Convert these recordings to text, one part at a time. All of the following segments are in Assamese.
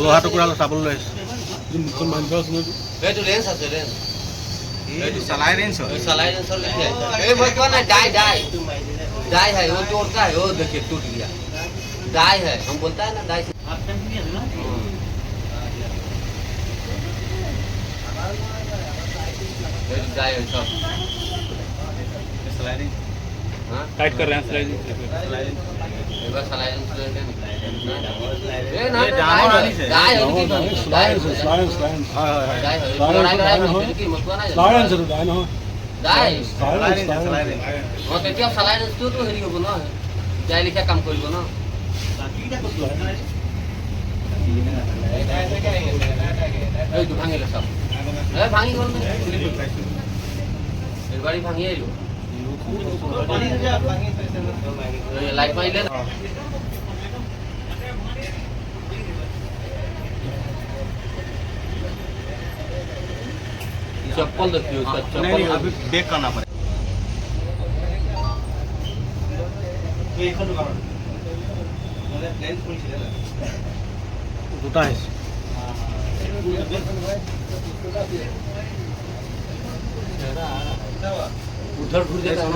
লোহা টুকুৰা চাবলৈ এইটো ৰেঞ্জ আছে ৰেঞ্জ এইটো চালাই ৰেঞ্জ হয় सलाई रेंजर लिखे ए मैं क्यों ना डाई डाई डाई है वो तोड़ का है वो देखिए टूट गया डाई है हम बोलता है ना डाई डाई है सब स्लाइडिंग टाइट कर रहे हैं स्लाइडिंग एक बार सलाई रेंजर लेते हैं ए ना ये डाई वाली से डाई है उनकी डाई है स्लाइड डाई है लड़ाई लड़ाई में की मत ना स्लाइड डाई ना डाई स्लाइडिंग हाँ তেতিয়া सलाई रेंजर तो हेरी होबो ना डाई लिखा काम करिबो ना এই তো ভাঙিলে সব এ ভাঙি গল না এর বাড়ি ভাঙি আইলো লাইট মাইলে चप्पल देखियो नहीं चप्पल अभी बेक करना पड़ेगा দুটা আহিছে उधर घुर जाता है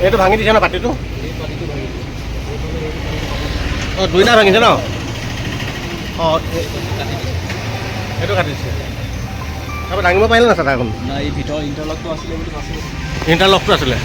এইটো ভাঙি দিছে ন পাতিটো অ দুইটা ভাঙিছে ন অ এইটো কাটিছে তাৰপৰা দাঙিব পাৰিলে না চাটাৰখন না এই ভিতৰ ইণ্টাৰলকটো আছিলে বুলি কৈছিলে ইণ্টাৰলকটো আছিলে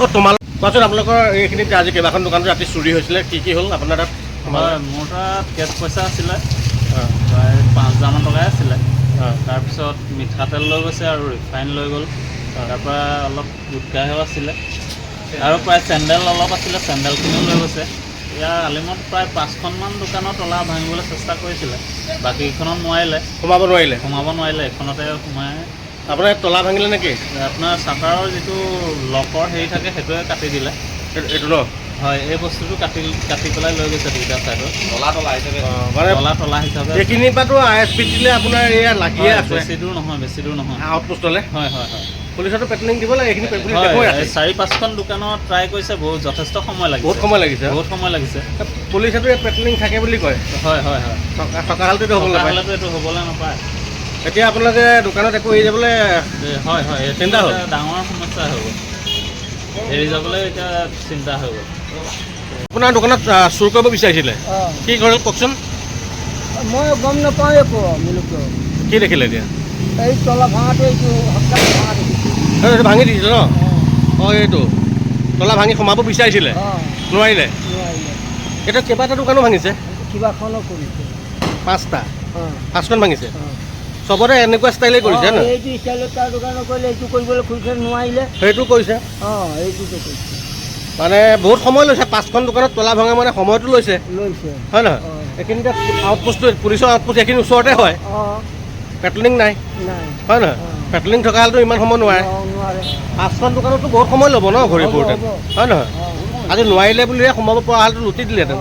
অ তোমালোক কোৱাচোন আপোনালোকৰ এইখিনিত আজি কেইবাখন দোকানত ৰাতি চুৰি হৈছিলে কি হ'ল আপোনাৰ তাত হয় মোৰ তাত কেছ পইচা আছিলে প্ৰায় 5,000 মান টকাই আছিলে তাৰপিছত মিঠাতেল লৈ গৈছে আৰু ৰিফাইন লৈ গ'ল তাৰপৰা অলপ গুটকাহে আছিলে আৰু প্ৰায় চেণ্ডেল অলপ আছিলে চেণ্ডেলখিনিও লৈ গৈছে ইয়াৰ আলিমত প্ৰায় 5খনমান দোকানত তলা ভাঙিবলৈ চেষ্টা কৰিছিলে বাকীকেইখনত নোৱাৰিলে সোমাব নোৱাৰিলে এইখনতে সোমাই আপোনাৰ তলা ভাঙিলে নেকি আপোনাৰ চাটাৰৰ যিটো লকৰ হেৰি থাকে সেইটোৱে কাটি দিলে এইটো ন হয় এই বস্তুটো কাটি পেলাই লৈ গৈছে দুইটা ছাইডত মানে তলা হিচাপে এইখিনিৰ পৰাতো ISP দিলে আপোনাৰ এয়া লাগিয়ে আছে বেছি দূৰ নহয় আউটপোষ্টলৈ হয় পুলিচতো পেট্ৰলিং দিব লাগে এইখিনি পুলিচ হয় দেখুৱাই আছে 4-5খন দোকানত ট্ৰাই কৰিছে যথেষ্ট সময় লাগিছে বহুত সময় লাগিছে পুলিচতো ইয়াত পেট্ৰলিং থাকে বুলি কয় হয় থকা হালতেতো হ'ব নাপায় এইটো হ'বলৈ নাপায় এতিয়া আপোনালোকে দোকানত একো এৰি যাবলৈ হয় চিন্তা হ'ল ডাঙৰ সমস্যা হৈ গ'ল এৰি যাবলৈ এতিয়া চিন্তা হৈ গ'ল আপোনাৰ দোকানত চুৰ কৰিব বিচাৰিছিলে কি কৰিল কওকচোন মই গম নাপাওঁ একো মিলুকে কি দেখিলে এতিয়া এই তলা ভাঙাটো এইটো হপ্তাহ ভাঙা দেখিছোঁ এইটো ভাঙি দিছিলে ন অঁ এইটো তলা ভাঙি সোমাব বিচাৰিছিলে নোৱাৰিলে এতিয়া কেইবাটা দোকানো ভাঙিছে কিবাখনো কৰিছে 5খন ভাঙিছে চবতে এনেকুৱা ষ্টাইলে কৰিছে ন এইটো ষ্টাইলত তাৰ দোকানত কৰিলে এইটো কৰিবলৈ খুজিছে নোৱাৰিলে সেইটো কৰিছে এইটোতে কৰিছে মানে বহুত সময় লৈছে 5খন দোকানত তলা ভঙা মানে সময়টো লৈছে হয় নহয় এইখিনিতে আউটপোষ্ট পুলিচৰ আউটপোষ্ট এইখিনি ওচৰতে হয় পেট্ৰলিং নাই হয় নহয় পেট্ৰলিং থকা হ'লেতো ইমান সময় নোৱাৰে 5খন দোকানতো বহুত সময় ল'ব ন ঘূৰি ফুৰোঁতে হয় নহয় আজি নোৱাৰিলে বুলিহে সোমাব পৰা হ'লেতো লুটি দিলেহেঁতেন